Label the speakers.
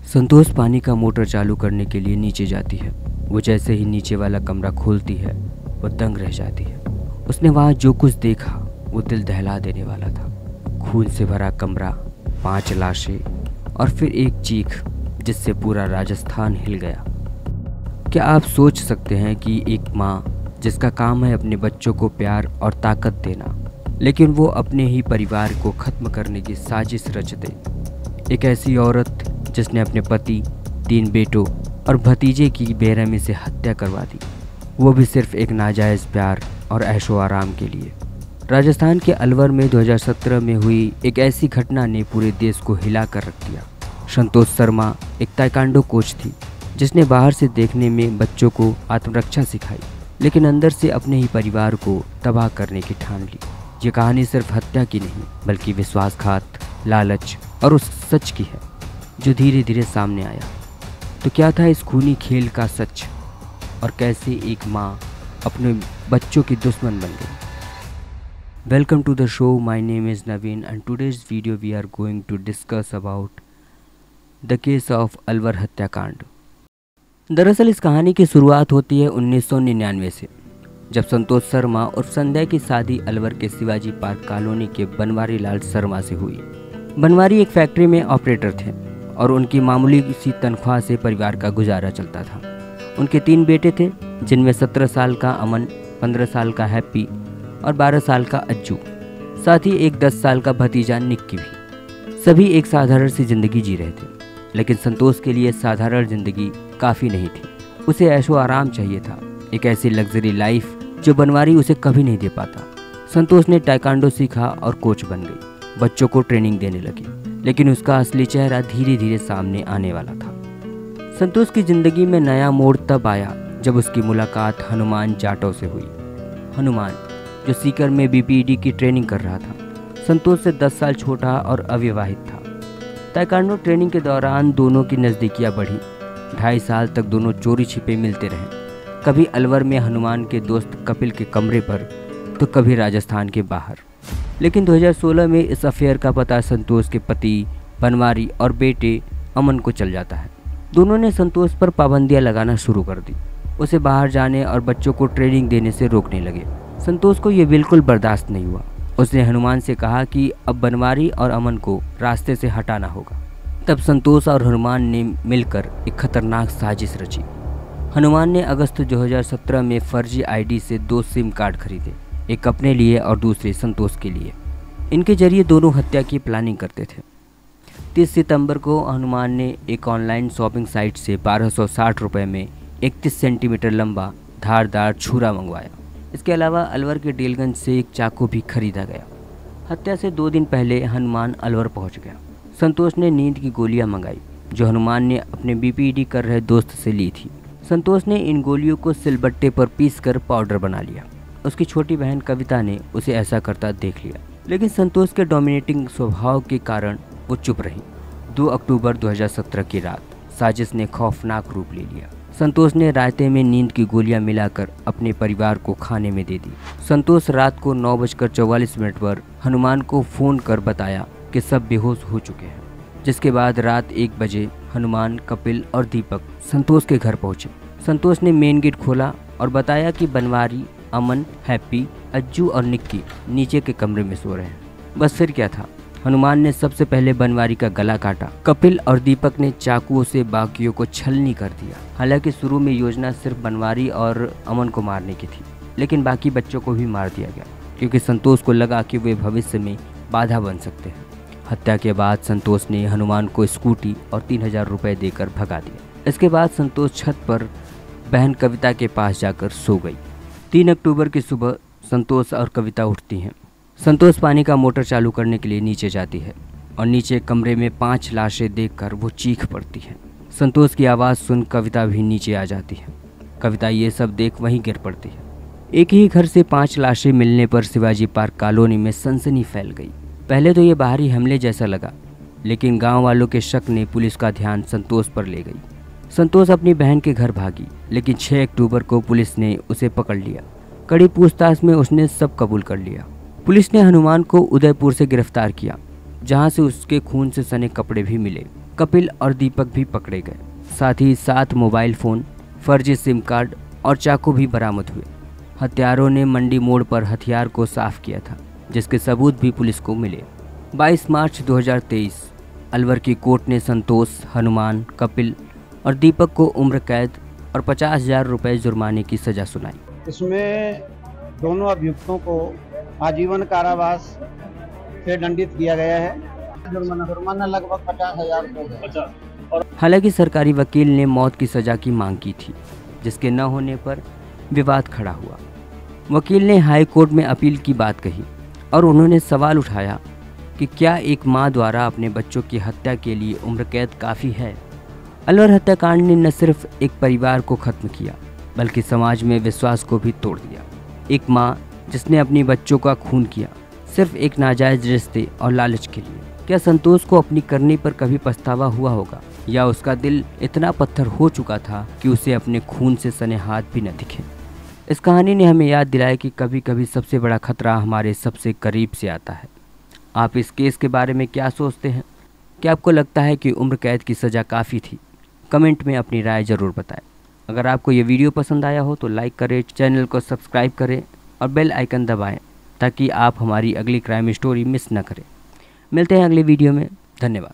Speaker 1: संतोष पानी का मोटर चालू करने के लिए नीचे जाती है। वो जैसे ही नीचे वाला कमरा खोलती है वो दंग रह जाती है। उसने वहाँ जो कुछ देखा वो दिल दहला देने वाला था। खून से भरा कमरा, 5 लाशें और फिर एक चीख जिससे पूरा राजस्थान हिल गया। क्या आप सोच सकते हैं कि एक माँ जिसका काम है अपने बच्चों को प्यार और ताकत देना, लेकिन वो अपने ही परिवार को ख़त्म करने की साजिश रच दे। एक ऐसी औरत जिसने अपने पति, 3 बेटों और भतीजे की बेरहमी से हत्या करवा दी, वो भी सिर्फ एक नाजायज़ प्यार और ऐशो आराम के लिए। राजस्थान के अलवर में 2017 में हुई एक ऐसी घटना ने पूरे देश को हिला कर रख दिया। संतोष शर्मा एक ताइक्वांडो कोच थी जिसने बाहर से देखने में बच्चों को आत्मरक्षा सिखाई, लेकिन अंदर से अपने ही परिवार को तबाह करने की ठान ली। ये कहानी सिर्फ हत्या की नहीं बल्कि विश्वासघात, लालच और उस सच की है जो धीरे धीरे सामने आया। तो क्या था इस खूनी खेल का सच और कैसे एक माँ अपने बच्चों की दुश्मन बन गई? Welcome to the show, my name is Naveen and today's video we are going to discuss about the case of Alwar हत्याकांड। दरअसल इस कहानी की शुरुआत होती है 1999 से, जब संतोष शर्मा और संध्या की शादी अलवर के शिवाजी पार्क कॉलोनी के बनवारी लाल शर्मा से हुई। बनवारी एक फैक्ट्री में ऑपरेटर थे और उनकी मामूली सी तनख्वाह से परिवार का गुजारा चलता था। उनके 3 बेटे थे जिनमें 17 साल का अमन, 15 साल का हैप्पी और 12 साल का अज्जू, साथ ही एक 10 साल का भतीजा निक्की भी। सभी एक साधारण सी जिंदगी जी रहे थे, लेकिन संतोष के लिए साधारण जिंदगी काफ़ी नहीं थी। उसे ऐशो आराम चाहिए था, एक ऐसी लग्जरी लाइफ जो बनवारी उसे कभी नहीं दे पाता। संतोष ने ताइक्वांडो सीखा और कोच बन गई, बच्चों को ट्रेनिंग देने लगी, लेकिन उसका असली चेहरा धीरे धीरे सामने आने वाला था। संतोष की जिंदगी में नया मोड़ तब आया जब उसकी मुलाकात हनुमान जाटव से हुई। हनुमान जो सीकर में बीपीईडी की ट्रेनिंग कर रहा था, संतोष से 10 साल छोटा और अविवाहित था। ताइक्वांडो ट्रेनिंग के दौरान दोनों की नज़दीकियाँ बढ़ी। 2.5 साल तक दोनों चोरी छिपे मिलते रहे, कभी अलवर में हनुमान के दोस्त कपिल के कमरे पर तो कभी राजस्थान के बाहर। लेकिन 2016 में इस अफेयर का पता संतोष के पति बनवारी और बेटे अमन को चल जाता है। दोनों ने संतोष पर पाबंदियां लगाना शुरू कर दी, उसे बाहर जाने और बच्चों को ट्रेनिंग देने से रोकने लगे। संतोष को ये बिल्कुल बर्दाश्त नहीं हुआ। उसने हनुमान से कहा कि अब बनवारी और अमन को रास्ते से हटाना होगा। तब संतोष और हनुमान ने मिलकर एक खतरनाक साजिश रची। हनुमान ने अगस्त 2017 में फर्जी आईडी से 2 सिम कार्ड खरीदे, एक अपने लिए और दूसरे संतोष के लिए। इनके जरिए दोनों हत्या की प्लानिंग करते थे। 30 सितंबर को हनुमान ने एक ऑनलाइन शॉपिंग साइट से 1260 रुपये में 31 सेंटीमीटर लंबा धारदार छुरा मंगवाया। इसके अलावा अलवर के डेलगंज से एक चाकू भी खरीदा गया। हत्या से 2 दिन पहले हनुमान अलवर पहुंच गया। संतोष ने नींद की गोलियां मंगाई जो हनुमान ने अपने बीपीईडी कर रहे दोस्त से ली थी। संतोष ने इन गोलियों को सिलबट्टे पर पीसकर पाउडर बना लिया। उसकी छोटी बहन कविता ने उसे ऐसा करता देख लिया, लेकिन संतोष के डोमिनेटिंग स्वभाव के कारण वो चुप रही। 2 अक्टूबर 2017 की रात साजिश ने खौफनाक रूप ले लिया। संतोष ने रायते में नींद की गोलियां मिलाकर अपने परिवार को खाने में दे दी। संतोष रात को 9:44 पर हनुमान को फ़ोन कर बताया कि सब बेहोश हो चुके हैं, जिसके बाद रात 1 बजे हनुमान, कपिल और दीपक संतोष के घर पहुंचे। संतोष ने मेन गेट खोला और बताया कि बनवारी, अमन, हैप्पी, अज्जू और निक्की नीचे के कमरे में सो रहे हैं। बस फिर क्या था, हनुमान ने सबसे पहले बनवारी का गला काटा। कपिल और दीपक ने चाकुओं से बाकियों को छलनी कर दिया। हालांकि शुरू में योजना सिर्फ बनवारी और अमन को मारने की थी, लेकिन बाकी बच्चों को भी मार दिया गया क्योंकि संतोष को लगा कि वे भविष्य में बाधा बन सकते हैं। हत्या के बाद संतोष ने हनुमान को स्कूटी और 3000 रुपये देकर भगा दिया। इसके बाद संतोष छत पर बहन कविता के पास जाकर सो गई। 3 अक्टूबर की सुबह संतोष और कविता उठती हैं। संतोष पानी का मोटर चालू करने के लिए नीचे जाती है और नीचे कमरे में 5 लाशें देखकर वो चीख पड़ती है। संतोष की आवाज़ सुन कविता भी नीचे आ जाती है। कविता ये सब देख वहीं गिर पड़ती है। एक ही घर से 5 लाशें मिलने पर शिवाजी पार्क कॉलोनी में सनसनी फैल गई। पहले तो ये बाहरी हमले जैसा लगा, लेकिन गांव वालों के शक ने पुलिस का ध्यान संतोष पर ले गई। संतोष अपनी बहन के घर भागी, लेकिन 6 अक्टूबर को पुलिस ने उसे पकड़ लिया। कड़ी पूछताछ में उसने सब कबूल कर लिया। पुलिस ने हनुमान को उदयपुर से गिरफ्तार किया, जहां से उसके खून से सने कपड़े भी मिले। कपिल और दीपक भी पकड़े गए। साथ ही 7 मोबाइल फ़ोन, फर्जी सिम कार्ड और चाकू भी बरामद हुए। हत्यारों ने मंडी मोड़ पर हथियार को साफ किया था, जिसके सबूत भी पुलिस को मिले। 22 मार्च 2023 अलवर की कोर्ट ने संतोष, हनुमान, कपिल और दीपक को उम्र कैद और 50,000 रुपये जुर्माने की सज़ा सुनाई।
Speaker 2: इसमें दोनों अभियुक्तों को आजीवन कारावास से दंडित किया गया है। जुर्माना लगभग 50,000 रुपये।
Speaker 1: हालांकि सरकारी वकील ने मौत की सज़ा की मांग की थी, जिसके न होने पर विवाद खड़ा हुआ। वकील ने हाई कोर्ट में अपील की बात कही और उन्होंने सवाल उठाया कि क्या एक मां द्वारा अपने बच्चों की हत्या के लिए उम्र कैद काफ़ी है। अलवर हत्याकांड ने न सिर्फ एक परिवार को खत्म किया, बल्कि समाज में विश्वास को भी तोड़ दिया। एक मां जिसने अपनी बच्चों का खून किया, सिर्फ एक नाजायज़ रिश्ते और लालच के लिए। क्या संतोष को अपनी करनी पर कभी पछतावा हुआ होगा, या उसका दिल इतना पत्थर हो चुका था कि उसे अपने खून से सने हाथ भी न दिखे। इस कहानी ने हमें याद दिलाया कि कभी कभी सबसे बड़ा खतरा हमारे सबसे करीब से आता है। आप इस केस के बारे में क्या सोचते हैं? क्या आपको लगता है कि उम्र कैद की सज़ा काफ़ी थी? कमेंट में अपनी राय ज़रूर बताएं। अगर आपको ये वीडियो पसंद आया हो तो लाइक करें, चैनल को सब्सक्राइब करें और बेल आइकन दबाएं, ताकि आप हमारी अगली क्राइम स्टोरी मिस न करें। मिलते हैं अगली वीडियो में। धन्यवाद।